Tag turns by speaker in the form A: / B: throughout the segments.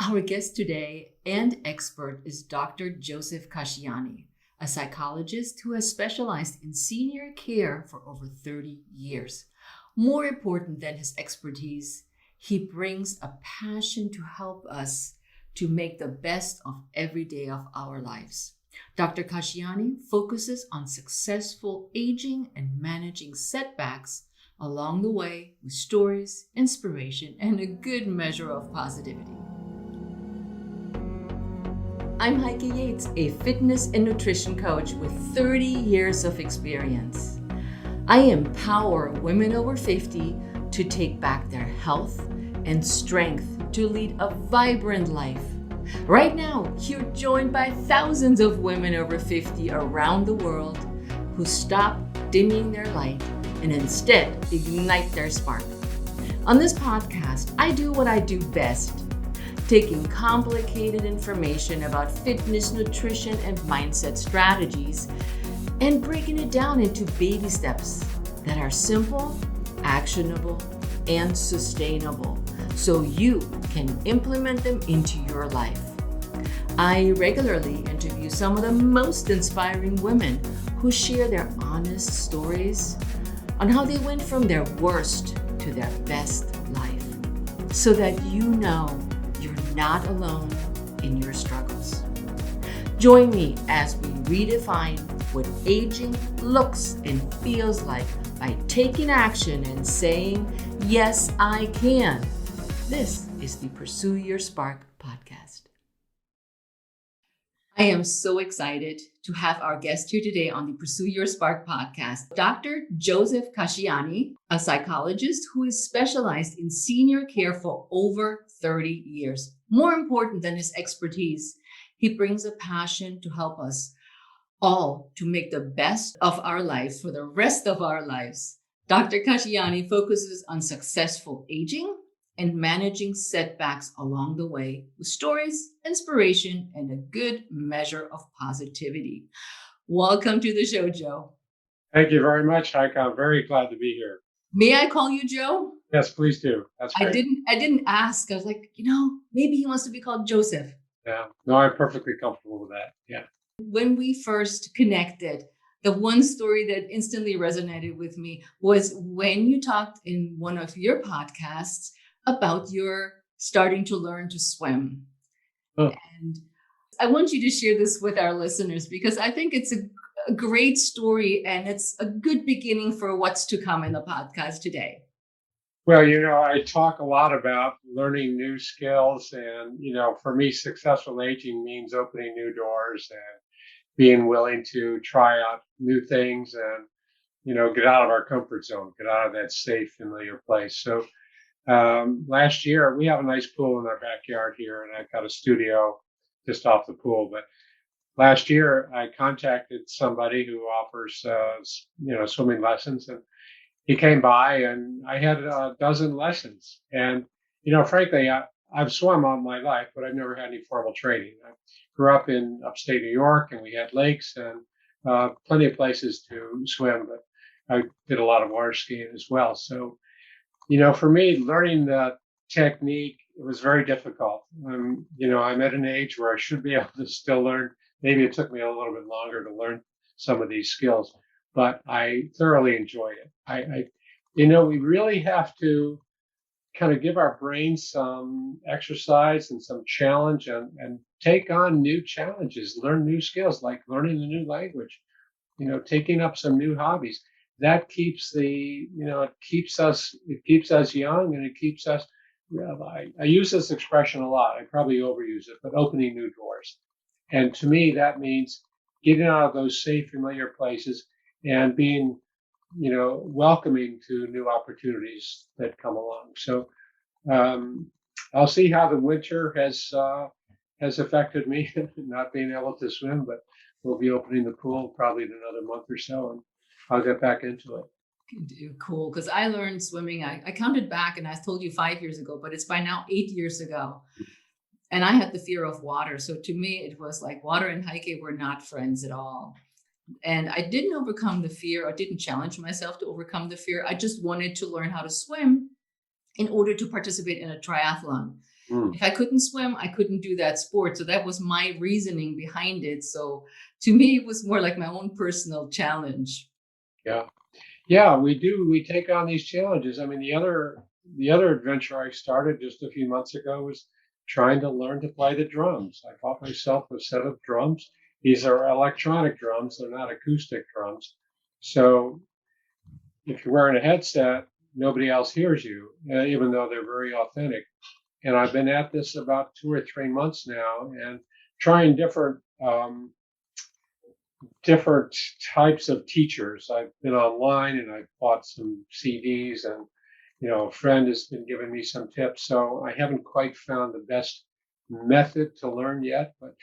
A: Our guest today and expert is Dr. Joseph Casciani, a psychologist who has specialized in senior care for over 30 years. More important than his expertise, he brings a passion to help us to make the best of every day of our lives. Dr. Casciani focuses on successful aging and managing setbacks along the way with stories, inspiration, and a good measure of positivity. I'm Heike Yates, a fitness and nutrition coach with 30 years of experience. I empower women over 50 to take back their health and strength to lead a vibrant life. Right now, you're joined by thousands of women over 50 around the world who stop dimming their light and instead ignite their spark. On this podcast, I do what I do best, taking complicated information about fitness, nutrition, and mindset strategies and breaking it down into baby steps that are simple, actionable, and sustainable so you can implement them into your life. I regularly interview some of the most inspiring women who share their honest stories on how they went from their worst to their best life so that you know you're not alone in your struggles. Join me as we redefine what aging looks and feels like by taking action and saying, yes, I can. This is the Pursue Your Spark podcast. I am so excited to have our guest here today on the Pursue Your Spark podcast, Dr. Joseph Casciani, a psychologist who is specialized in senior care for over 30 years. More important than his expertise, he brings a passion to help us all to make the best of our lives for the rest of our lives. Dr. Casciani focuses on successful aging and managing setbacks along the way with stories, inspiration, and a good measure of positivity. Welcome to the show, Joe.
B: Thank you very much, Heike. I'm very glad to be here.
A: May I call you Joe?
B: Yes, please do. That's great.
A: I didn't ask. I was like, maybe he wants to be called Joseph.
B: Yeah. No, I'm perfectly comfortable with that. Yeah.
A: When we first connected, the one story that instantly resonated with me was when you talked in one of your podcasts about your starting to learn to swim.
B: Oh.
A: And I want you to share this with our listeners because I think it's a great story and it's a good beginning for what's to come in the podcast today.
B: Well, I talk a lot about learning new skills and, for me, successful aging means opening new doors and being willing to try out new things and, get out of our comfort zone, get out of that safe, familiar place. So last year, we have a nice pool in our backyard here, and I've got a studio just off the pool. But last year, I contacted somebody who offers, swimming lessons, and he came by, and I had a dozen lessons. And, frankly, I've swum all my life, but I've never had any formal training. I grew up in upstate New York, and we had lakes and plenty of places to swim, but I did a lot of water skiing as well. So, for me, learning the technique, it was very difficult. I'm at an age where I should be able to still learn. Maybe it took me a little bit longer to learn some of these skills, but I thoroughly enjoyed it. We really have to kind of give our brains some exercise and some challenge and take on new challenges, learn new skills, like learning a new language, taking up some new hobbies. That keeps it keeps us young, and it keeps us, I use this expression a lot. I probably overuse it, but opening new doors. And to me, that means getting out of those safe, familiar places and being, welcoming to new opportunities that come along. So I'll see how the winter has affected me, not being able to swim, but we'll be opening the pool probably in another month or so, and I'll get back into it.
A: Cool, because I learned swimming. I counted back, and I told you 5 years ago, but it's by now 8 years ago. And I had the fear of water. So to me, it was like water and Heike were not friends at all. And I didn't overcome the fear. I didn't challenge myself to overcome the fear. I just wanted to learn how to swim in order to participate in a triathlon.
B: Mm.
A: If I couldn't swim, I couldn't do that sport. So that was my reasoning behind it. So to me, it was more like my own personal challenge.
B: Yeah. Yeah, we do. We take on these challenges. I mean, the other adventure I started just a few months ago was trying to learn to play the drums. I bought myself a set of drums. These are electronic drums, they're not acoustic drums. So if you're wearing a headset, nobody else hears you, even though they're very authentic. And I've been at this about 2 or 3 months now, and trying different types of teachers. I've been online and I've bought some CDs, and a friend has been giving me some tips. So I haven't quite found the best method to learn yet, but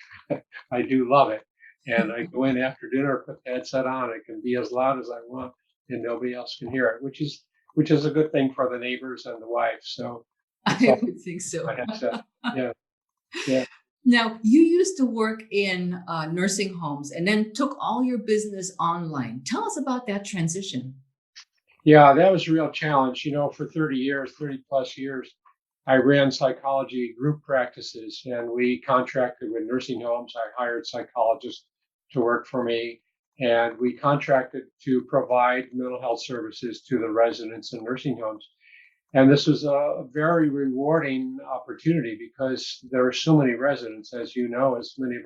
B: I do love it. And I go in after dinner, put the headset on. It can be as loud as I want, and nobody else can hear it, which is a good thing for the neighbors and the wife. So it's
A: I
B: all
A: would think
B: my
A: so.
B: headset. Yeah, yeah.
A: Now, you used to work in nursing homes and then took all your business online. Tell us about that transition.
B: Yeah, that was a real challenge. For 30 years, 30 plus years, I ran psychology group practices, and we contracted with nursing homes. I hired psychologists to work for me, and we contracted to provide mental health services to the residents in nursing homes. And this was a very rewarding opportunity because there are so many residents, as you know, as many of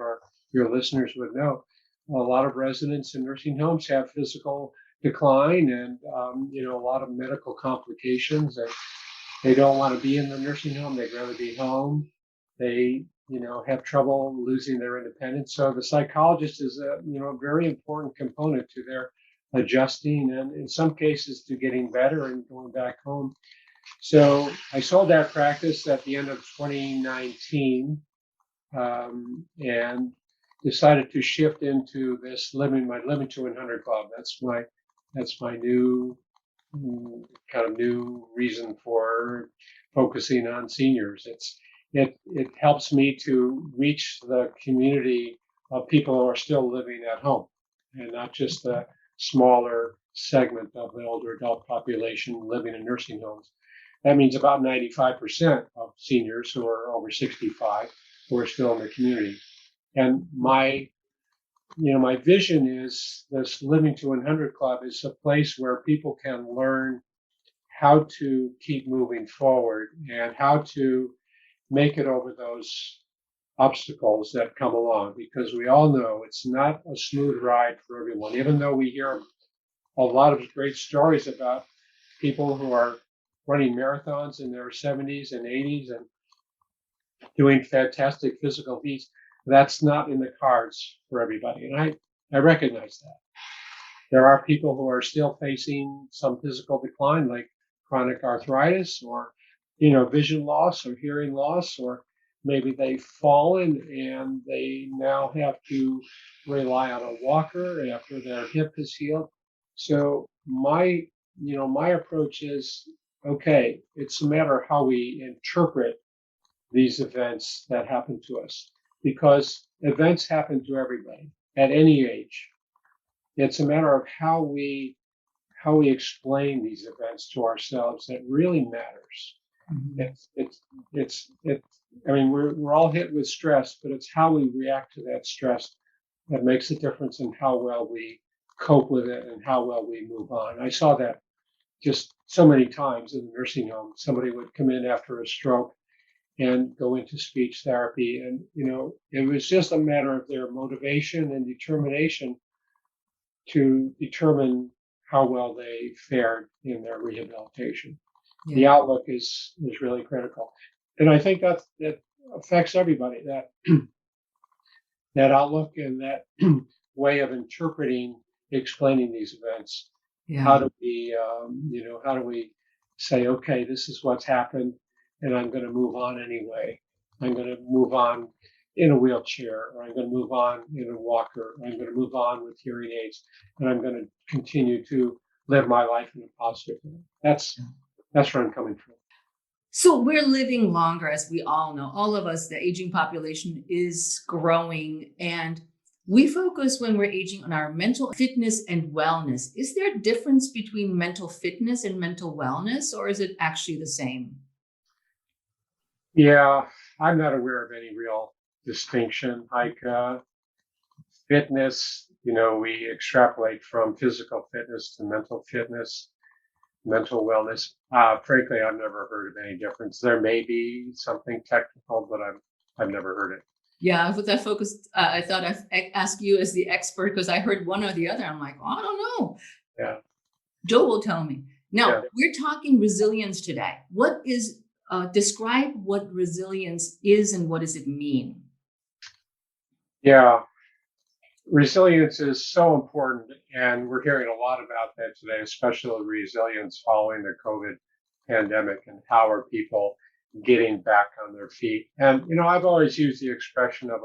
B: your listeners would know. A lot of residents in nursing homes have physical decline and a lot of medical complications, and they don't want to be in the nursing home. They'd rather be home. They have trouble losing their independence. So the psychologist is a very important component to their adjusting, and in some cases to getting better and going back home. So I sold that practice at the end of 2019, and decided to shift into this my Living to 100 Club. That's my new kind of new reason for focusing on seniors. It helps me to reach the community of people who are still living at home, and not just the smaller segment of the older adult population living in nursing homes. That means about 95% of seniors who are over 65 who are still in the community. And my vision is this Living to 100 Club is a place where people can learn how to keep moving forward and how to make it over those obstacles that come along, because we all know it's not a smooth ride for everyone, even though we hear a lot of great stories about people who are running marathons in their 70s and 80s and doing fantastic physical feats. That's not in the cards for everybody. And I recognize that. There are people who are still facing some physical decline, like chronic arthritis or, vision loss or hearing loss, or maybe they've fallen and they now have to rely on a walker after their hip is healed. So my approach is, okay, it's a matter of how we interpret these events that happen to us, because events happen to everybody at any age. It's a matter of how we explain these events to ourselves that really matters.
A: Mhm.
B: It's I mean, we're all hit with stress, but it's how we react to that stress that makes a difference in how well we cope with it and how well we move on. I saw that just so many times in the nursing home. Somebody would come in after a stroke and go into speech therapy, and it was just a matter of their motivation and determination to determine how well they fared in their rehabilitation. The
A: Yeah.
B: outlook is really critical, and I think that affects everybody. That outlook and that way of interpreting, explaining these events. How
A: Yeah.
B: do we say, okay, this is what's happened, and I'm going to move on anyway. I'm going to move on in a wheelchair, or I'm going to move on in a walker, or I'm going to move on with hearing aids, and I'm going to continue to live my life in a positive way. That's where I'm coming from.
A: So we're living longer, as we all know. All of us, the aging population is growing, and we focus when we're aging on our mental fitness and wellness. Is there a difference between mental fitness and mental wellness, or is it actually the same?
B: Yeah, I'm not aware of any real distinction. Like fitness, we extrapolate from physical fitness to mental fitness, mental wellness. Frankly, I've never heard of any difference. There may be something technical, but I've never heard it.
A: Yeah, with that focused, I thought I'd ask you as the expert because I heard one or the other. I'm like, oh, I don't know.
B: Yeah,
A: Joe will tell me.
B: yeah,
A: Now, we're talking resilience today. Describe what resilience is and what does it mean?
B: yeah. Resilience is so important, and we're hearing a lot about that today, especially resilience following the COVID pandemic and how are people getting back on their feet. And, I've always used the expression of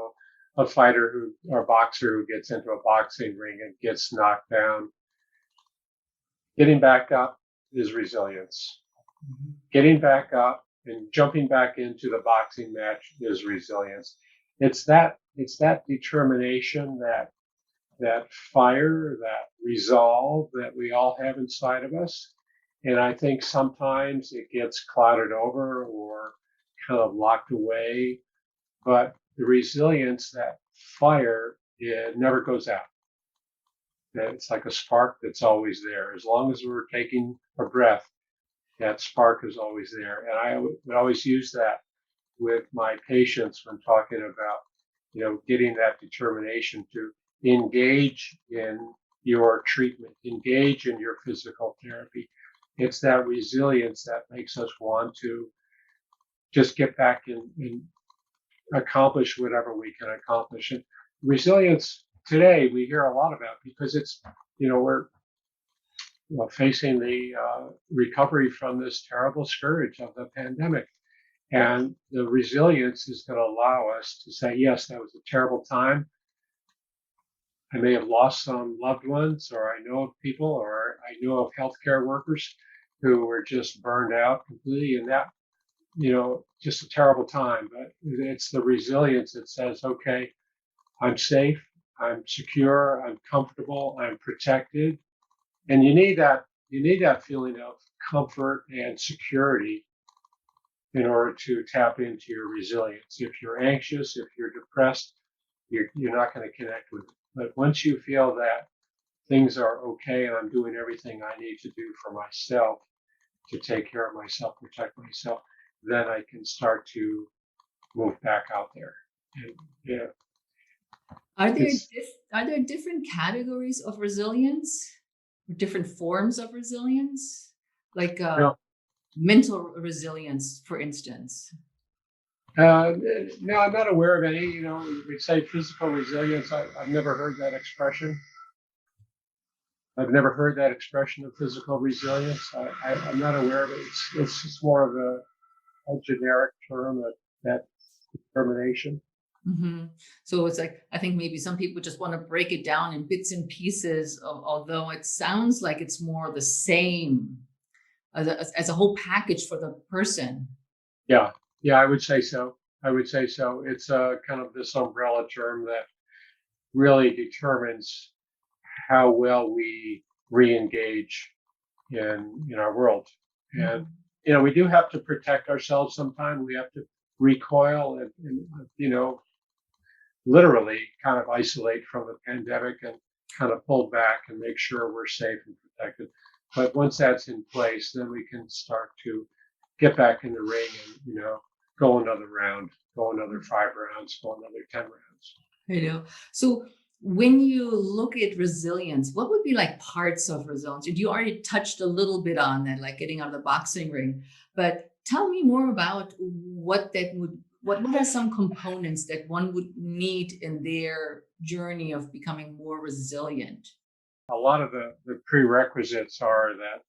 B: a fighter or boxer who gets into a boxing ring and gets knocked down. Getting back up is resilience.
A: Mhm.
B: Getting back up and jumping back into the boxing match is resilience. It's that determination, that fire, that resolve that we all have inside of us. And I think sometimes it gets clouded over or kind of locked away, but the resilience, that fire, it never goes out. It's like a spark that's always there. As long as we're taking a breath, that spark is always there. And I would always use that with my patients when talking about, getting that determination to engage in your treatment, engage in your physical therapy. It's that resilience that makes us want to just get back and accomplish whatever we can accomplish. And resilience today we hear a lot about because it's, we're facing the recovery from this terrible scourge of the pandemic. And the resilience is going to allow us to say, yes, that was a terrible time. I may have lost some loved ones, or I know of people, or I know of healthcare workers who were just burned out completely. And that, just a terrible time. But it's the resilience that says, okay, I'm safe, I'm secure, I'm comfortable, I'm protected. And you need that feeling of comfort and security in order to tap into your resilience. If you're anxious, if you're depressed, you're not going to connect with it. But once you feel that things are okay and I'm doing everything I need to do for myself to take care of myself, protect myself, then I can start to move back out there. And yeah,
A: Are there
B: it's
A: are there different categories of resilience, or different forms of resilience, like
B: you know,
A: mental resilience, for instance?
B: uh, no, I'm not aware of any. We say physical resilience. I've never heard that expression. I've never heard that expression of physical resilience. I'm not aware of it. It's just more of a generic term, that determination.
A: Hmm. So it's like, I think maybe some people just want to break it down in bits and pieces, although it sounds like it's more the same as a whole package for the person.
B: Yeah, yeah, I would say so. I would say so. It's kind of this umbrella term that really determines how well we re-engage in our world. And
A: Mhm.
B: we do have to protect ourselves sometimes. We have to recoil and literally kind of isolate from the pandemic and kind of pull back and make sure we're safe and protected. But once that's in place, then we can start to get back in the ring and, go another round, go another 5 rounds, go another 10 rounds.
A: You know, so when you look at resilience, what would be like parts of resilience? You already touched a little bit on that, like getting out of the boxing ring, but tell me more about what are some components that one would need in their journey of becoming more resilient?
B: A lot of the prerequisites are that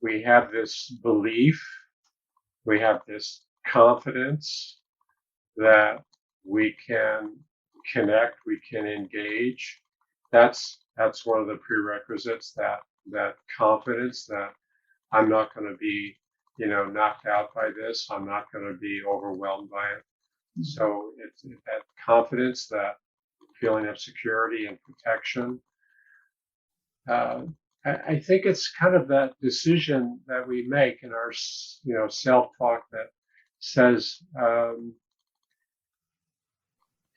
B: we have this belief, we have this confidence that we can connect, we can engage. That's one of the prerequisites, that confidence that I'm not going to be, knocked out by this. I'm not going to be overwhelmed by it. So it's that confidence, that feeling of security and protection. Uh, I think it's kind of that decision that we make in our, self-talk that says,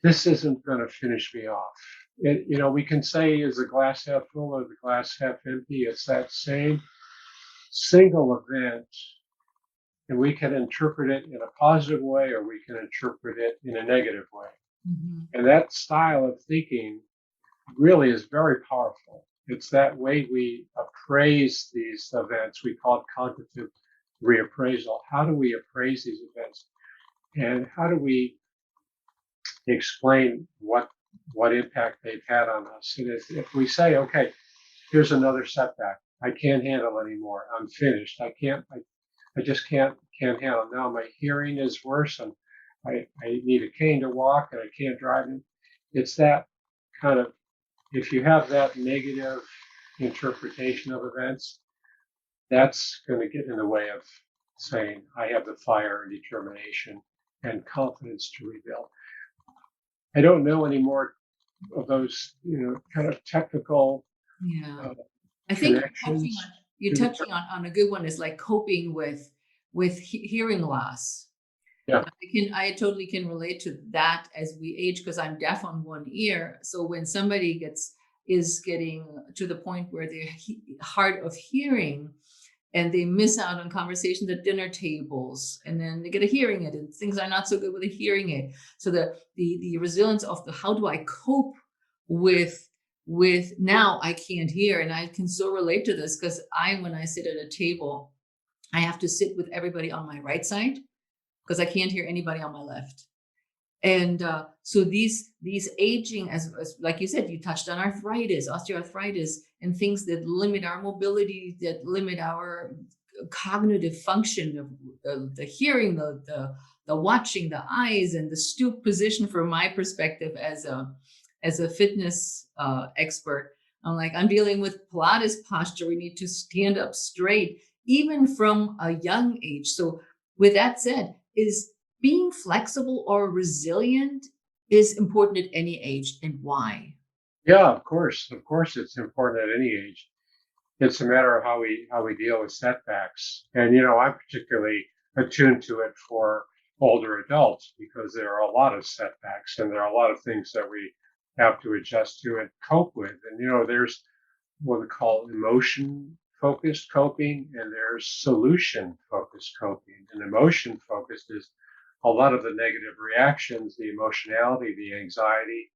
B: this isn't going to finish me off. We can say, is the glass half full or the glass half empty? It's that same single event, and we can interpret it in a positive way or we can interpret it in a negative way.
A: Mm-hmm.
B: And that style of thinking really is very powerful. It's that way we appraise these events. We call it cognitive reappraisal. How do we appraise these events? And how do we explain what impact they've had on us? And if we say, okay, here's another setback. I can't handle anymore. I'm finished. I just can't handle. Now my hearing is worse and I need a cane to walk and I can't drive. It's that kind of, if you have that negative interpretation of events, that's going to get in the way of saying, I have the fire and determination and confidence to rebuild. I don't know any more of those, kind of technical
A: I think
B: connections.
A: you're touching on a good one is like coping with hearing loss.
B: Yeah.
A: I totally can relate to that as we age because I'm deaf on one ear. So when somebody is getting to the point where they're hard of hearing and they miss out on conversations at dinner tables and then they get a hearing aid and things are not so good with a hearing aid. So the resilience of how do I cope with now I can't hear, and I can so relate to this because when I sit at a table, I have to sit with everybody on my right side because I can't hear anybody on my left. And so these aging, as like you said, you touched on arthritis, osteoarthritis, and things that limit our mobility, that limit our cognitive function of the hearing, the watching, the eyes, and the stoop position. From my perspective as a fitness expert, I'm dealing with Pilates posture. We need to stand up straight, even from a young age. So with that said, is being flexible or resilient is important at any age, and why?
B: Yeah, of course. Of course, it's important at any age. It's a matter of how we deal with setbacks. And, I'm particularly attuned to it for older adults because there are a lot of setbacks and there are a lot of things that we have to adjust to and cope with. And, there's what we call emotion focused coping and there's solution focused coping. And emotion focused is a lot of the negative reactions, the emotionality, the anxiety,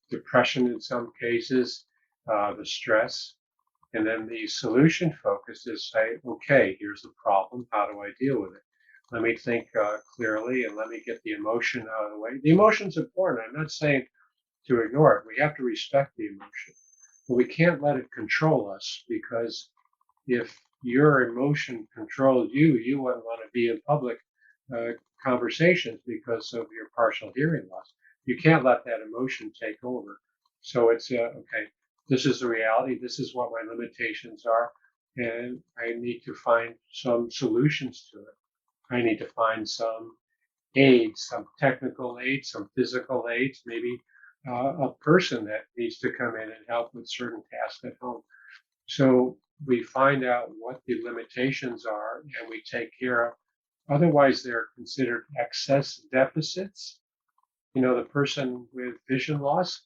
B: depression in some cases, the stress. And then the solution focus is say, okay, here's the problem. How do I deal with it? Let me think clearly and let me get the emotion out of the way. The emotion's important. I'm not saying to ignore it. We have to respect the emotion, but we can't let it control us because if your emotion controls you, you wouldn't want to be in public conversations because of your partial hearing loss. You can't let that emotion take over. So it's okay. This is the reality. This is what my limitations are, and I need to find some solutions to it. I need to find some aids, some technical aids, some physical aids, maybe a person that needs to come in and help with certain tasks at home. So we find out what the limitations are and we take care of. Otherwise, they're considered excess deficits. The person with vision loss,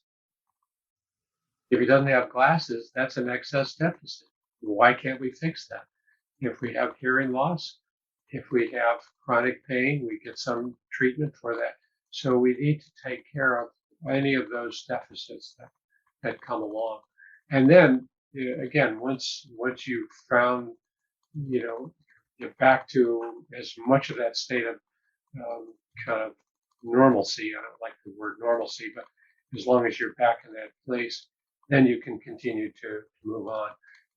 B: if he doesn't have glasses, that's an excess deficit. Why can't we fix that? If we have hearing loss, if we have chronic pain, we get some treatment for that. So we need to take care of any of those deficits that come along. And then again, once you've found, get back to as much of that state of kind of normalcy. I don't like the word normalcy, but as long as you're back in that place, then you can continue to move on.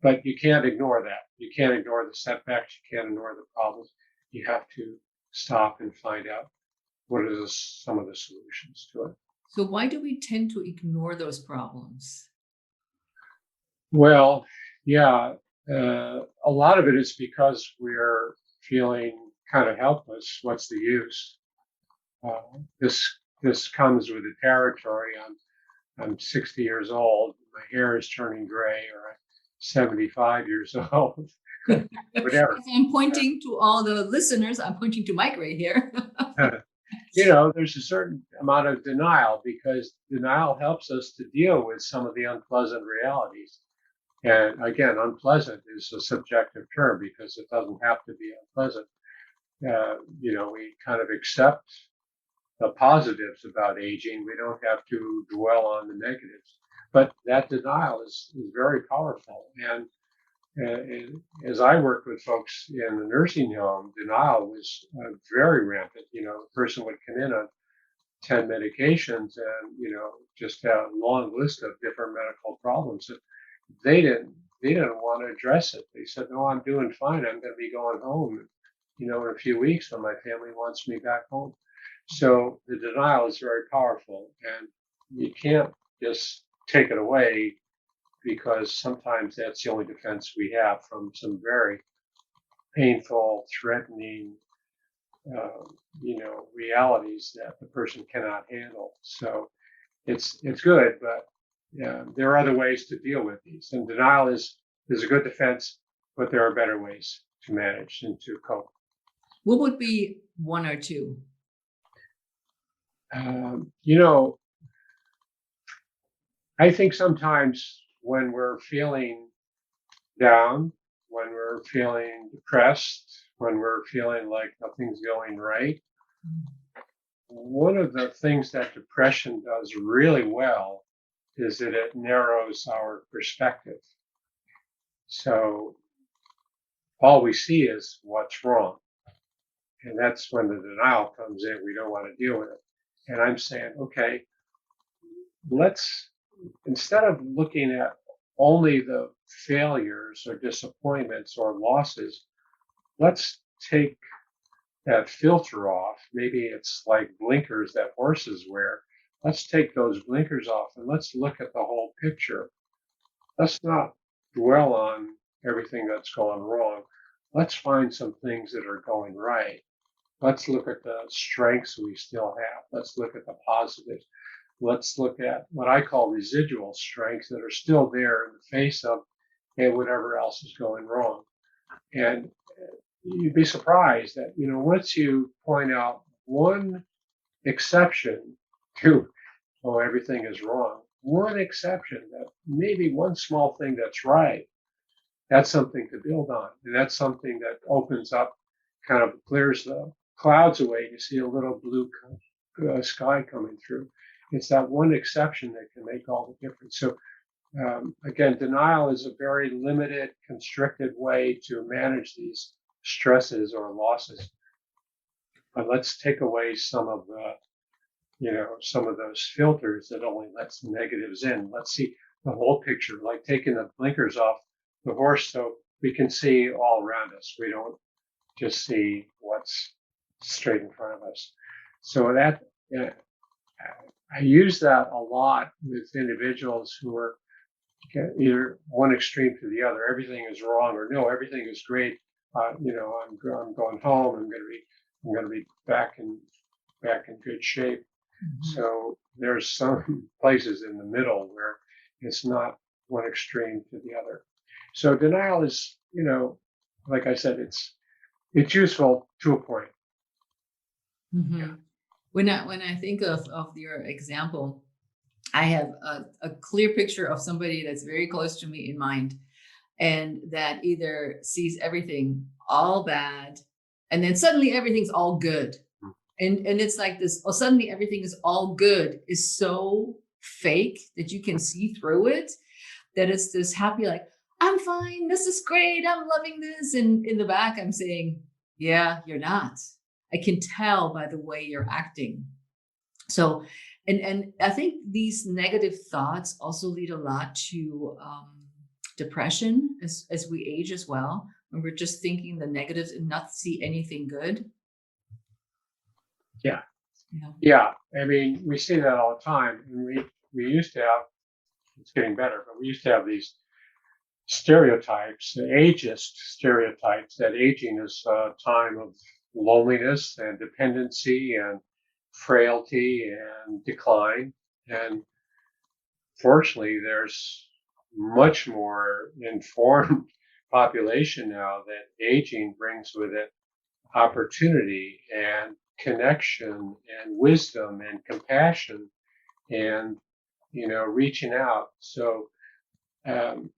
B: But you can't ignore that. You can't ignore the setbacks. You can't ignore the problems. You have to stop and find out what are some of the solutions to it.
A: So why do we tend to ignore those problems?
B: Well, yeah, a lot of it is because we're feeling kind of helpless. What's the use? This comes with the territory. I'm 60 years old. My hair is turning gray, or I'm 75 years old. whatever.
A: If I'm pointing to all the listeners, I'm pointing to Mike right here.
B: There's a certain amount of denial because denial helps us to deal with some of the unpleasant realities. And again, unpleasant is a subjective term because it doesn't have to be unpleasant. We kind of accept the positives about aging. We don't have to dwell on the negatives. But that denial is very powerful. And as I worked with folks in the nursing home, denial was very rampant. The person would come in on 10 medications and, just have a long list of different medical problems. And they didn't want to address it. They said, no, I'm doing fine. I'm going to be going home, in a few weeks when my family wants me back home. So the denial is very powerful, and you can't just take it away because sometimes that's the only defense we have from some very painful, threatening, realities that the person cannot handle. So it's good, but there are other ways to deal with these. And denial is a good defense, but there are better ways to manage and to cope.
A: What would be one or two?
B: I think sometimes when we're feeling down, when we're feeling depressed, when we're feeling like nothing's going right, one of the things that depression does really well is that it narrows our perspective. So all we see is what's wrong. And that's when the denial comes in. We don't want to deal with it. And I'm saying, okay, instead of looking at only the failures or disappointments or losses, let's take that filter off. Maybe it's like blinkers that horses wear. Let's take those blinkers off and let's look at the whole picture. Let's not dwell on everything that's going wrong. Let's find some things that are going right. Let's look at the strengths we still have. Let's look at the positives. Let's look at what I call residual strengths that are still there in the face of whatever else is going wrong. And you'd be surprised that, once you point out one exception to, everything is wrong, one exception, that maybe one small thing that's right, that's something to build on. And that's something that opens up, kind of clears the clouds away. You see a little blue sky coming through. It's that one exception that can make all the difference. So again, denial is a very limited, constricted way to manage these stresses or losses. But let's take away some of those filters that only lets the negatives in. Let's see the whole picture, like taking the blinkers off the horse so we can see all around us. We don't just see what's straight in front of us. So that I use that a lot with individuals who are either one extreme to the other. Everything is wrong, or no, everything is great. I'm going home. I'm going to be back in good shape. Mm-hmm. So there's some places in the middle where it's not one extreme to the other. So denial is, like I said, it's useful to a point.
A: Mm-hmm. Yeah. When I think of your example, I have a clear picture of somebody that's very close to me in mind, and that either sees everything all bad and then suddenly everything's all good. And it's like this, suddenly everything is all good is so fake that you can see through it, that it's this happy, like, I'm fine, this is great, I'm loving this. And in the back, I'm saying, yeah, you're not. I can tell by the way you're acting. So, and I think these negative thoughts also lead a lot to depression as we age as well, when we're just thinking the negatives and not see anything good.
B: Yeah. I mean, we see that all the time. And we used to have, it's getting better, but we used to have these stereotypes, ageist stereotypes, that aging is a time of loneliness and dependency and frailty and decline. And fortunately, there's much more informed population now that aging brings with it opportunity and connection and wisdom and compassion and reaching out. So um,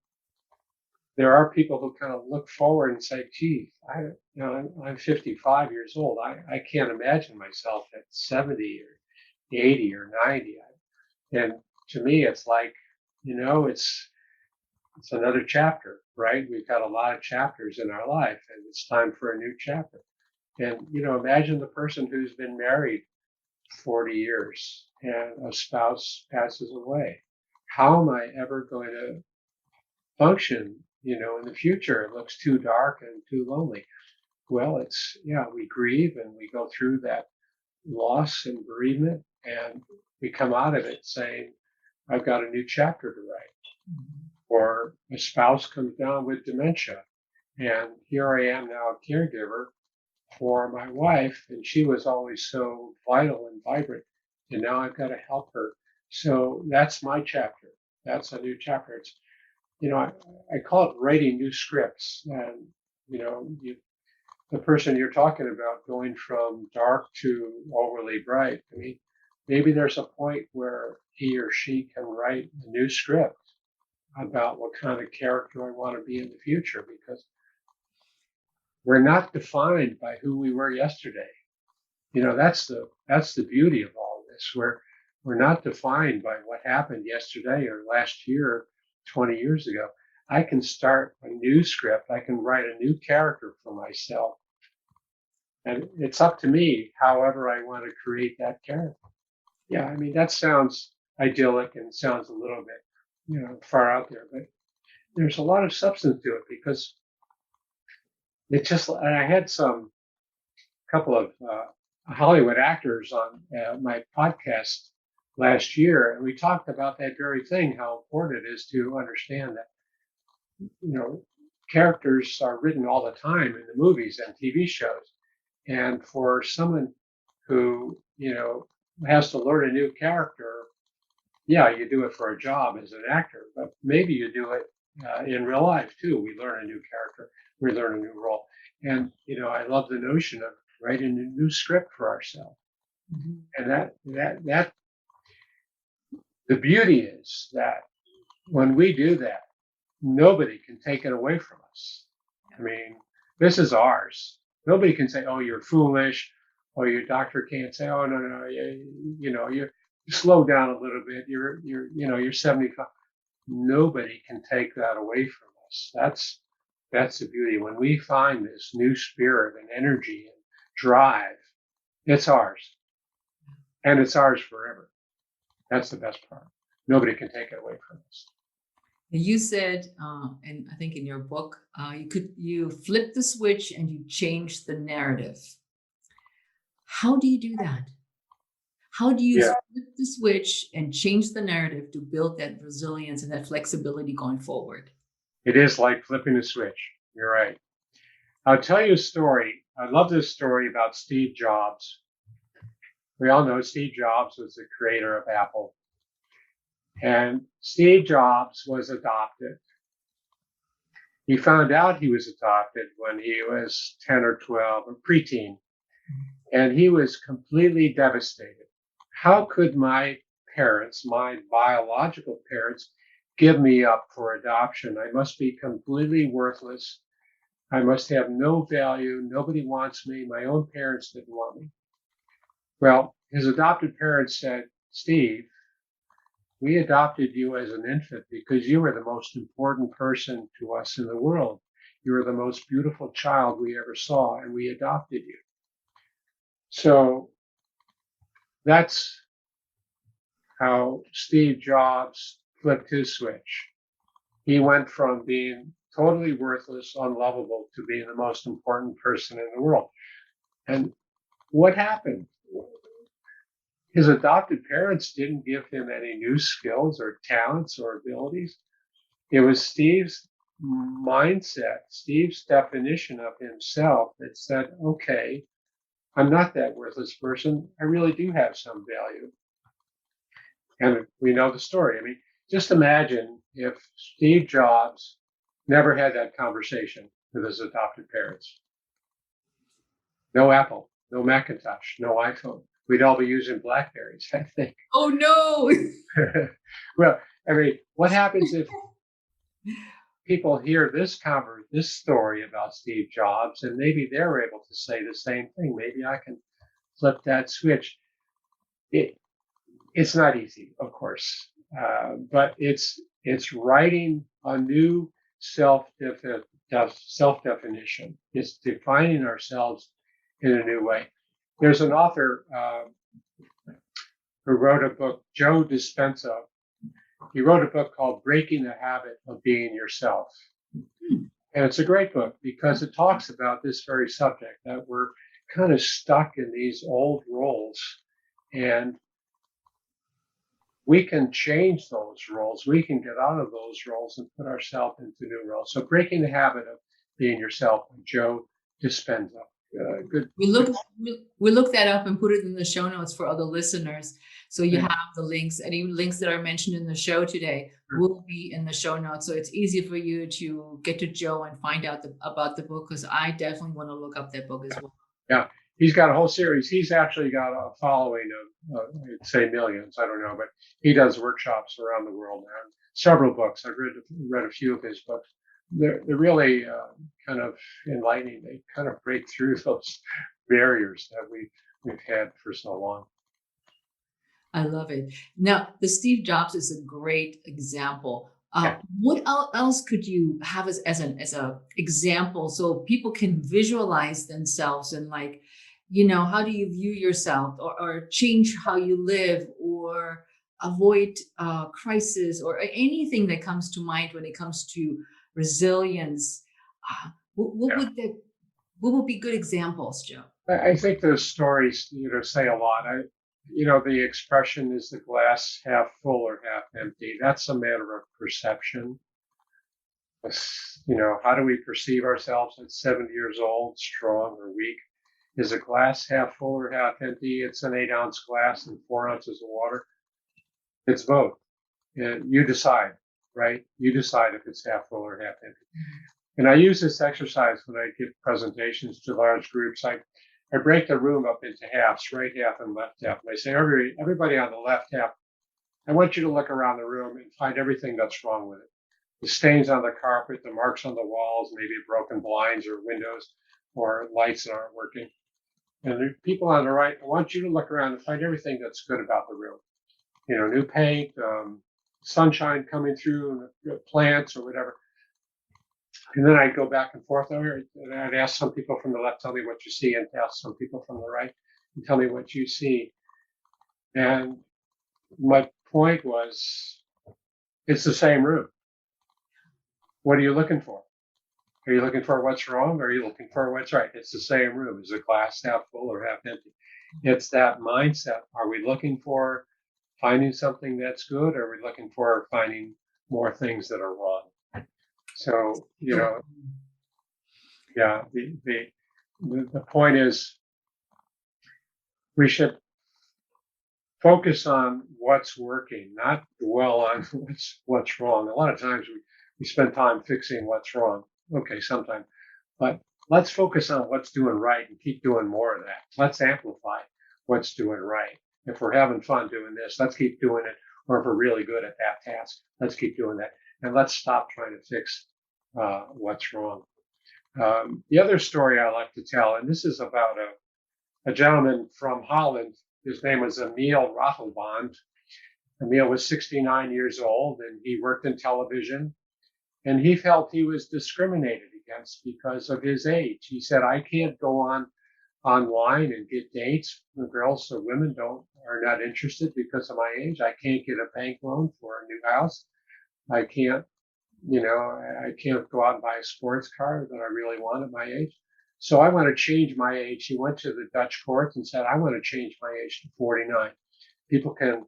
B: there are people who kind of look forward and say, "Gee, I'm 55 years old. I can't imagine myself at 70 or 80 or 90." And to me, it's like, it's another chapter, right? We've got a lot of chapters in our life, and it's time for a new chapter. And imagine the person who's been married 40 years and a spouse passes away. How am I ever going to function, in the future? It looks too dark and too lonely. Well, we grieve and we go through that loss and bereavement, and we come out of it saying, I've got a new chapter to write. Mm-hmm. Or a spouse comes down with dementia, and here I am now, a caregiver for my wife, and she was always so vital and vibrant, and now I've got to help her. So that's my chapter. That's a new chapter. It's, I call it writing new scripts. And, the person you're talking about going from dark to overly bright, I mean, maybe there's a point where he or she can write a new script about what kind of character I want to be in the future, because we're not defined by who we were yesterday. That's the beauty of all this. We're not defined by what happened yesterday or last year, 20 years ago. I can start a new script. I can write a new character for myself. And it's up to me, however I want to create that character. Yeah, I mean, that sounds idyllic and sounds a little bit, far out there, but there's a lot of substance to it, because and I had couple of Hollywood actors on my podcast last year, and we talked about that very thing, how important it is to understand that, characters are written all the time in the movies and TV shows. And for someone who, has to learn a new character, yeah, you do it for a job as an actor, but maybe you do it in real life too. We learn a new character, we learn a new role. And, I love the notion of writing a new script for ourselves. Mm-hmm. And that the beauty is that when we do that, nobody can take it away from us. I mean, this is ours. Nobody can say, "Oh, you're foolish," or your doctor can't say, "Oh, no, you slow down a little bit. You're 75." Nobody can take that away from us. That's the beauty. When we find this new spirit and energy and drive, it's ours, and it's ours forever. That's the best part. Nobody can take it away from us.
A: You said, and I think in your book, you flip the switch and you change the narrative. How do you do that? How do you flip the switch and change the narrative to build that resilience and that flexibility going forward?
B: It is like flipping a switch. You're right. I'll tell you a story. I love this story about Steve Jobs. We all know Steve Jobs was the creator of Apple. And Steve Jobs was adopted. He found out he was adopted when he was 10 or 12, a preteen, and he was completely devastated. How could my parents, my biological parents, give me up for adoption? I must be completely worthless. I must have no value. Nobody wants me. My own parents didn't want me. Well, his adopted parents said, "Steve, we adopted you as an infant because you were the most important person to us in the world. You were the most beautiful child we ever saw, and we adopted you." So that's how Steve Jobs flipped his switch. He went from being totally worthless, unlovable, to being the most important person in the world. And what happened? His adopted parents didn't give him any new skills or talents or abilities. It was Steve's mindset, Steve's definition of himself that said, "Okay, I'm not that worthless person. I really do have some value." And we know the story. I mean, just imagine if Steve Jobs Never had that conversation with his adopted parents. No Apple, no Macintosh, no iPhone. We'd all be using Blackberries, I think.
A: Oh no.
B: Well, I mean, what happens if people hear this story about Steve Jobs, and maybe they're able to say the same thing? Maybe I can flip that switch. It's not easy, of course, but it's writing a new self definition. It's defining ourselves in a new way. There's an author who wrote a book, Joe Dispenza. He wrote a book called Breaking the Habit of Being Yourself. And it's a great book because it talks about this very subject, that we're kind of stuck in these old roles, and we can change those roles. We can get out of those roles and put ourselves into new roles. So Breaking the Habit of Being Yourself, Joe Dispenza. Good.
A: We look that up and put it in the show notes for other listeners. So you
B: Yeah.
A: have the links. Any links that are mentioned in the show today will be in the show notes. So it's easy for you to get to Joe and find out about the book, because I definitely want to look up that book as well.
B: Yeah, he's got a whole series. He's actually got a following of, I'd say millions. I don't know, but he does workshops around the world now. Several books. I've read a few of his books. They're really kind of enlightening. They kind of break through those barriers that we've had for so long.
A: I love it. Now, the Steve Jobs is a great example.
B: Yeah.
A: What else could you have as a example so people can visualize themselves, and like, how do you view yourself, or change how you live, or avoid crisis, or anything that comes to mind when it comes to resilience? What would be good examples, Joe?
B: I think those stories, say a lot. The expression is the glass half full or half empty. That's a matter of perception. How do we perceive ourselves at 70 years old, strong or weak? Is a glass half full or half empty? It's an 8-ounce glass and 4 ounces of water. It's both. And you decide, right? You decide if it's half full or half empty. And I use this exercise when I give presentations to large groups. I break the room up into halves, right half and left half. And I say, everybody on the left half, I want you to look around the room and find everything that's wrong with it. The stains on the carpet, the marks on the walls, maybe broken blinds or windows or lights that aren't working. And the people on the right, I want you to look around and find everything that's good about the room. New paint, sunshine coming through, plants or whatever. And then I'd go back and forth over it, and I'd ask some people from the left, tell me what you see, and ask some people from the right, and tell me what you see. And my point was, it's the same room. What are you looking for? Are you looking for what's wrong, or are you looking for what's right? It's the same room. Is the glass half full or half empty? It's that mindset. Are we looking for finding something that's good, or are we looking for finding more things that are wrong? So, yeah, the point is we should focus on what's working, not dwell on what's wrong. A lot of times we spend time fixing what's wrong. Okay, sometimes, but let's focus on what's doing right and keep doing more of that. Let's amplify what's doing right. If we're having fun doing this, let's keep doing it. Or if we're really good at that task, let's keep doing that. And let's stop trying to fix what's wrong. The other story I like to tell, and this is about a gentleman from Holland. His name was Emil Ratelband. Emil was 69 years old, and he worked in television. And he felt he was discriminated against because of his age. He said, I can't go online and get dates. The girls or women are not interested because of my age. I can't get a bank loan for a new house. I can't go out and buy a sports car that I really want at my age. So I want to change my age. He went to the Dutch courts and said, I want to change my age to 49. People can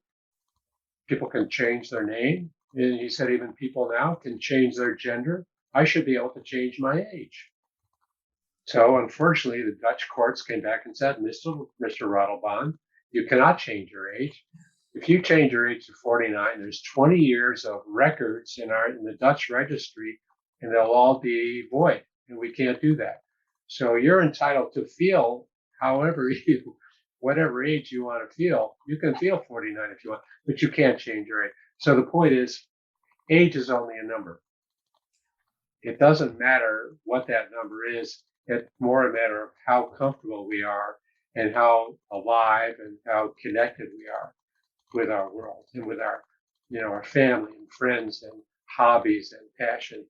B: change their name. And he said, even people now can change their gender. I should be able to change my age. So unfortunately, the Dutch courts came back and said, Mr. Ratelband, you cannot change your age. If you change your age to 49, there's 20 years of records in the Dutch registry and they'll all be void, and we can't do that. So you're entitled to feel however whatever age you want to feel. You can feel 49 if you want, but you can't change your age. So the point is, age is only a number. It doesn't matter what that number is. It's more a matter of how comfortable we are and how alive and how connected we are with our world and with our, our family and friends and hobbies and passion.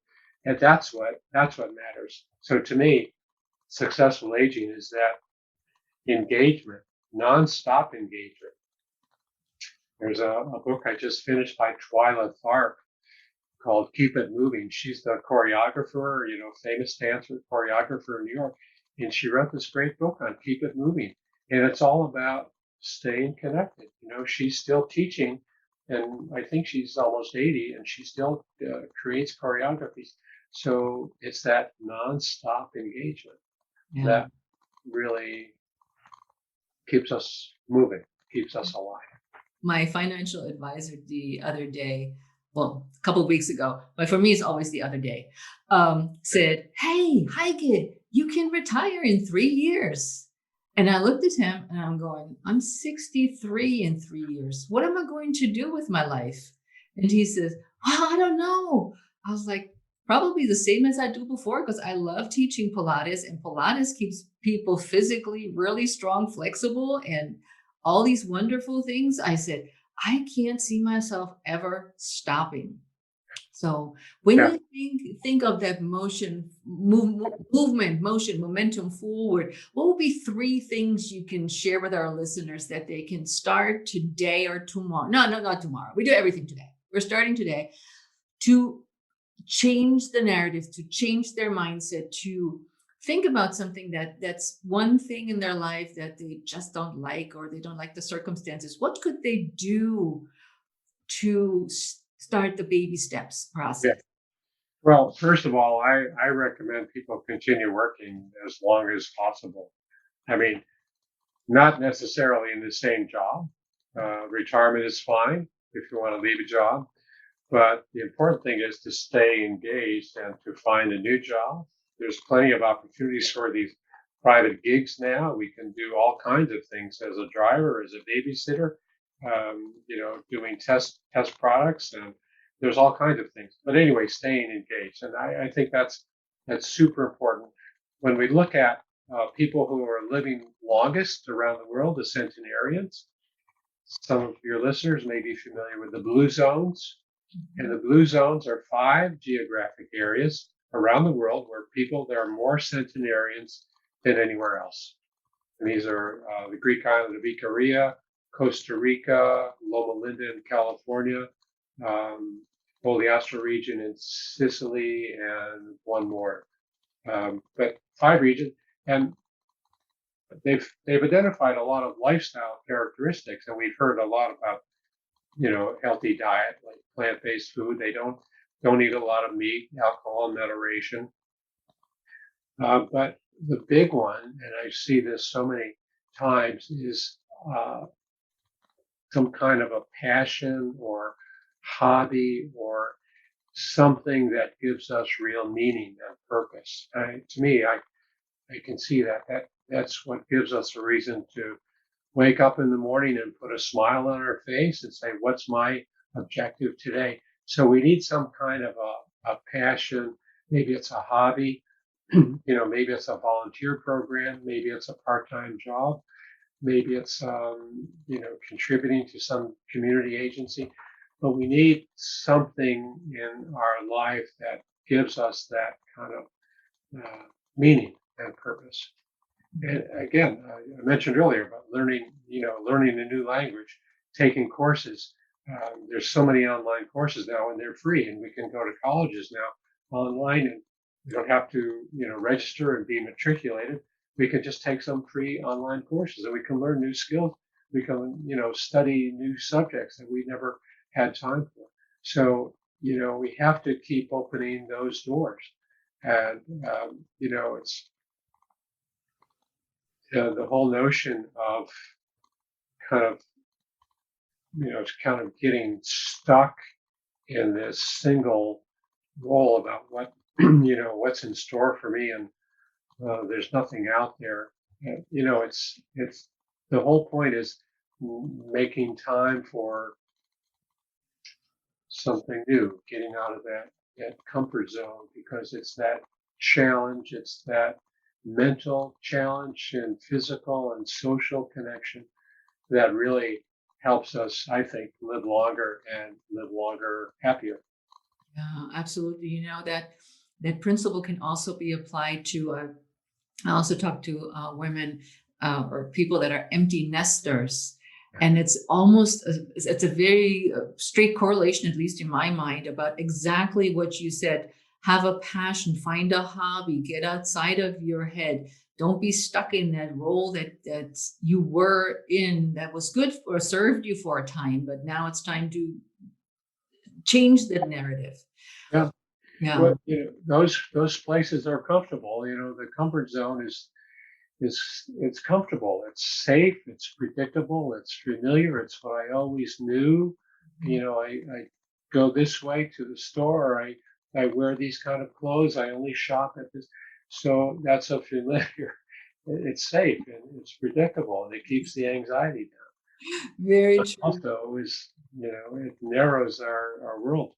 B: And that's what matters. So to me, successful aging is that engagement, nonstop engagement. There's a book I just finished by Twyla Tharp called Keep It Moving. She's the choreographer, famous dancer, choreographer in New York. And she wrote this great book on Keep It Moving. And it's all about staying connected. She's still teaching, and I think she's almost 80, and she still creates choreographies. So it's that nonstop engagement that really keeps us moving, keeps us alive.
A: My financial advisor the other day, well, a couple of weeks ago, but for me, it's always the other day, said, "Hey, Heike, you can retire in 3 years." And I looked at him and I'm going, I'm 63 in 3 years. What am I going to do with my life? And he says, well, I don't know. I was like, probably the same as I do before, because I love teaching Pilates, and Pilates keeps people physically really strong, flexible, and all these wonderful things. I said, I can't see myself ever stopping. So when you think of that movement, motion, momentum forward, what would be 3 things you can share with our listeners that they can start today or tomorrow? No, not tomorrow. We do everything today. We're starting today to change the narrative, to change their mindset, to think about something that's one thing in their life that they just don't like, or they don't like the circumstances. What could they do to start the baby steps process?
B: Yeah. Well, first of all, I recommend people continue working as long as possible. I mean, not necessarily in the same job. Retirement is fine if you want to leave a job, but the important thing is to stay engaged and to find a new job. There's plenty of opportunities for these private gigs now. We can do all kinds of things as a driver, as a babysitter, doing test products, and there's all kinds of things. But anyway, staying engaged, and I think that's super important. When we look at people who are living longest around the world, the centenarians, some of your listeners may be familiar with the blue zones. And the blue zones are 5 geographic areas around the world where there are more centenarians than anywhere else. And these are the Greek island of Icaria, Costa Rica, Loma Linda in California, Poliastra region in Sicily, and one more. But 5 regions, and they've identified a lot of lifestyle characteristics, and we've heard a lot about healthy diet, like plant-based food. They don't eat a lot of meat, alcohol, and moderation. But the big one, and I see this so many times, is some kind of a passion or hobby or something that gives us real meaning and purpose. To me, I can see that's what gives us a reason to wake up in the morning and put a smile on our face and say, what's my objective today? So we need some kind of a passion. Maybe it's a hobby, maybe it's a volunteer program, maybe it's a part-time job, maybe it's, contributing to some community agency, but we need something in our life that gives us that kind of meaning and purpose. And again, I mentioned earlier about learning a new language, taking courses. There's so many online courses now, and they're free, and we can go to colleges now online, and we don't have to, register and be matriculated. We can just take some free online courses, and we can learn new skills. We can, study new subjects that we never had time for. So, we have to keep opening those doors, and it's the whole notion of kind of getting stuck in this single role about what's in store for me, and there's nothing out there. It's the whole point is making time for something new, getting out of that comfort zone, because it's that challenge, it's that mental challenge and physical and social connection that really helps us, I think, live longer and live longer happier.
A: Yeah, absolutely. That principle can also be applied to. I also talk to women or people that are empty nesters, and it's a very straight correlation, at least in my mind, about exactly what you said. Have a passion, find a hobby, get outside of your head. Don't be stuck in that role that you were in, that was good or served you for a time, but now it's time to change the narrative.
B: Yeah.
A: Yeah.
B: Well, those places are comfortable. The comfort zone is it's comfortable, it's safe, it's predictable, it's familiar, it's what I always knew. I go this way to the store, or I wear these kind of clothes, I only shop at this. So that's so familiar. It's safe and it's predictable, and it keeps the anxiety down.
A: Very
B: But
A: true.
B: also it narrows our world.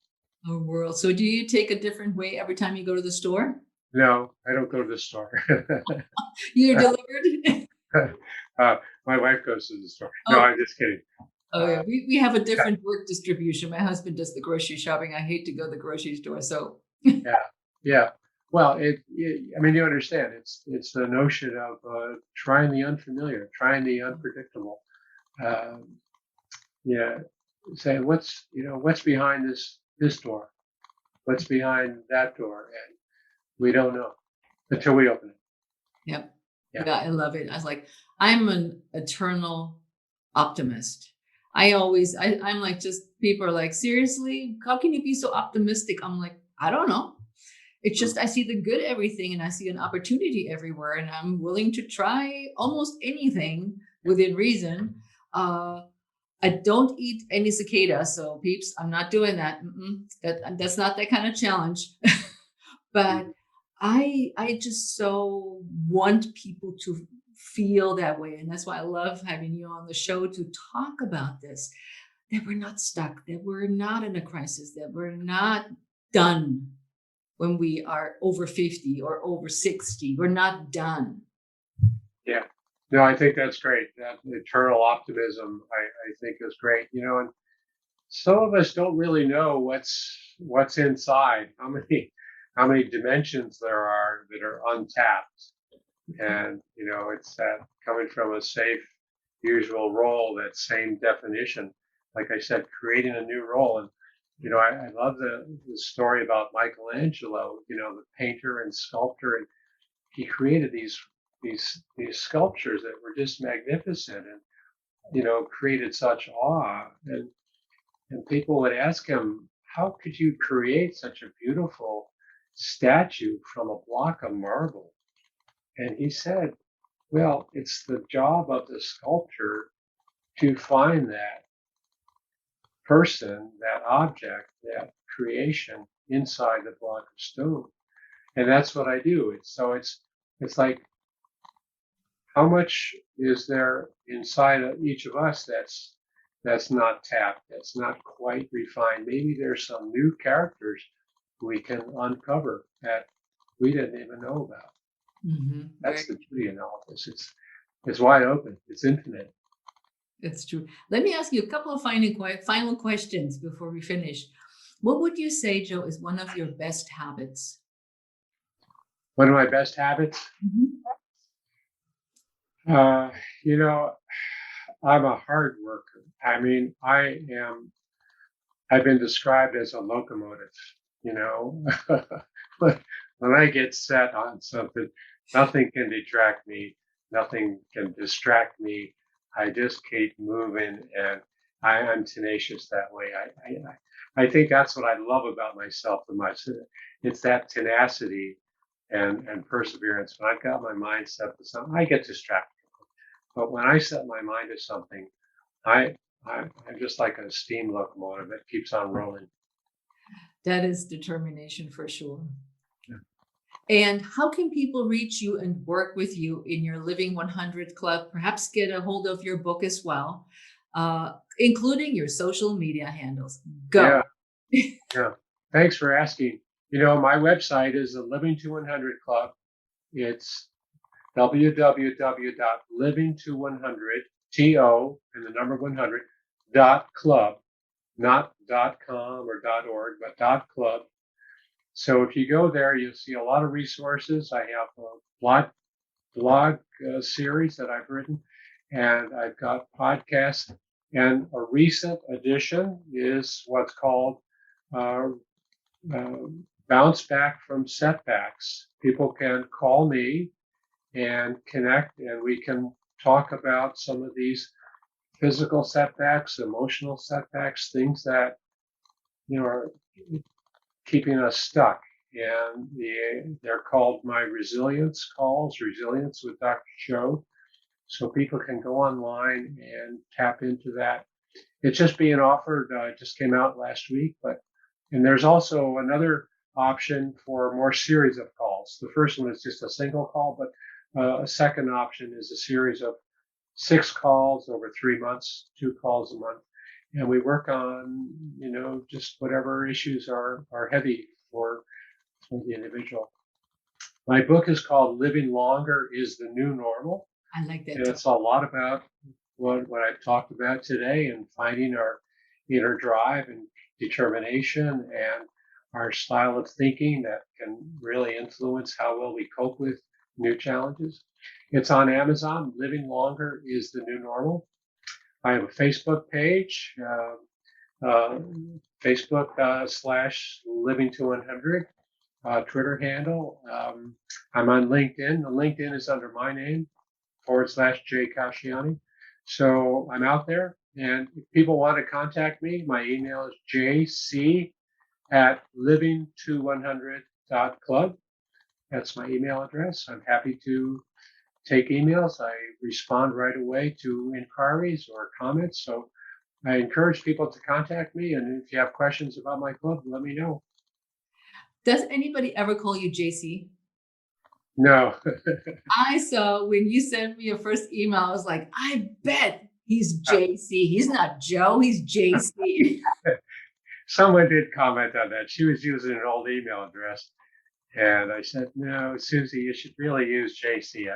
A: Our world. So do you take a different way every time you go to the store?
B: No, I don't go to the store.
A: You're delivered?
B: uh, my wife goes to the store. No,
A: Oh,
B: I'm just kidding.
A: oh
B: Uh,
A: yeah. We have a different work distribution. My husband does the grocery shopping. I hate to go to the grocery store. So
B: yeah, yeah. Well, I mean, you understand. It's the notion of trying the unfamiliar, trying the unpredictable. Um, yeah, saying what's behind this door, what's behind that door, and we don't know until we open it.
A: yep.
B: Yeah,
A: Yeah, I love it. I was like, I'm an eternal optimist. I'm like, just people are like, seriously, how can you be so optimistic? I'm like, I don't know. It's
B: mm,
A: just I see the good everything and I see an opportunity everywhere, and I'm willing to try almost anything within reason. Uh, I don't eat any cicada, so peeps, I'm not doing that. That's not that kind of challenge. But
B: mm,
A: I just so want people to feel that way, and that's why I love having you on the show to talk about this. That we're not stuck, that we're not in a crisis, that we're not done when we are over 50 or over 60. We're not done.
B: yeah. No, I think that's great. That eternal optimism, I think, is great. And some of us don't really know what's inside. How many dimensions there are that are untapped, and it's that coming from a safe, usual role, that same definition. Like I said, creating a new role, and I love the story about Michelangelo. The painter and sculptor, and he created these sculptures that were just magnificent, and created such awe. And people would ask him, how could you create such a beautiful statue from a block of marble? And he said, well, it's the job of the sculptor to find that person, that object, that creation inside the block of stone. And that's what I do. It's like, how much is there inside of each of us that's not tapped, that's not quite refined? Maybe there's some new characters we can uncover that we didn't even know about.
A: Very,
B: That's the beauty in all of this. It's wide open. It's infinite.
A: that's true. Let me ask you a couple of final questions before we finish. What would you say, Joe, is one of your best habits?
B: One of my best habits,
A: Mhm.
B: uh, you know, I'm a hard worker. I mean, I've been described as a locomotive, you know. When I get set on something, nothing can detract me, nothing can distract me. I just keep moving, and I'm tenacious that way. I think that's what I love about myself the most. It's that tenacity and perseverance. When I've got my mind set to something, I get distracted. But when I set my mind to something, I I'm just like a steam locomotive that keeps on rolling.
A: That is determination for sure.
B: Yeah.
A: And how can people reach you and work with you in your Living 100 Club? Perhaps get a hold of your book as well, including your social media handles.
B: Yeah,
A: Go.
B: yeah. Thanks for asking. My website is the Living to 100 Club. It's www.living to100, T-O, and the number 100, .club, not .com or .org, but .club. So if you go there, you'll see a lot of resources. I have a blog series that I've written, and I've got podcasts. And a recent addition is what's called uh, bounce back from setbacks. People can call me and connect, and we can talk about some of these physical setbacks, emotional setbacks, things that are keeping us stuck. And they're called my resilience calls, resilience with Dr. Joe. So people can go online and tap into that. It's just being offered, just came out last week, and there's also another option for more series of calls. The first one is just a single call, but a second option is a series of 6 calls over 3 months, 2 calls a month. And we work on, just whatever issues are heavy for the individual. My book is called Living Longer is the New Normal.
A: I like that.
B: And it's a lot about what I've talked about today, and finding our inner drive and determination and our style of thinking that can really influence how well we cope with new challenges. It's on Amazon. Living Longer is the New Normal. I have a Facebook page, Facebook /Living to 100, Twitter handle. I'm on LinkedIn. The LinkedIn is under my name, /J Casciani. So I'm out there, and if people want to contact me, my email is jc@livingto100.club. That's my email address. I'm happy to take emails. I respond right away to inquiries or comments. So I encourage people to contact me. And if you have questions about my club, let me know.
A: Does anybody ever call you JC?
B: No.
A: I saw when you sent me your first email, I was like, I bet he's JC. He's not Joe, he's JC.
B: Someone did comment on that. She was using an old email address. And I said, no, Susie, you should really use JC.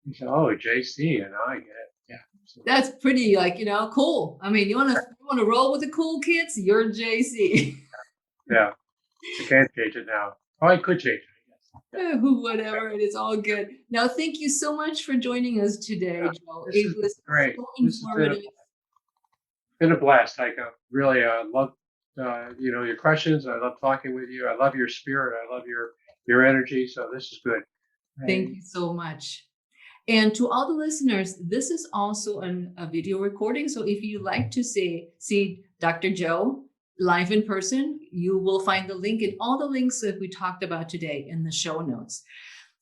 B: He said, oh, JC, and I get it. Yeah. So,
A: That's pretty cool. I mean, you want to roll with the cool kids? You're JC.
B: yeah. I can't change it now. Oh, I could change it.
A: Whatever, it is all good. Now, thank you so much for joining us today, Joe. It was
B: great.
A: so informative.
B: Been a blast, Heiko. Really, love your questions. I love talking with you. I love your spirit. I love your energy. So this is good.
A: Thank you so much. And to all the listeners, this is also a video recording. So if you like to see Dr. Joe live in person, you will find the link in all the links that we talked about today in the show notes.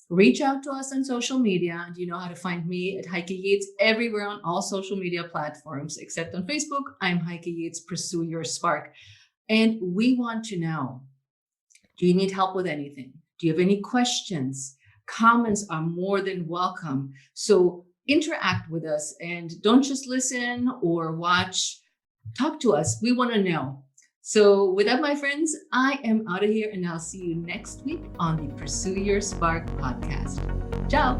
A: Reach out to us on social media. You know how to find me at Heike Yates everywhere on all social media platforms, except on Facebook. I'm Heike Yates, Pursue Your Spark. And we want to know, do you need help with anything? Do you have any questions? Comments are more than welcome. So interact with us and don't just listen or watch. Talk to us. We want to know. So with that, my friends, I am out of here, and I'll see you next week on the Pursue Your Spark podcast. Ciao.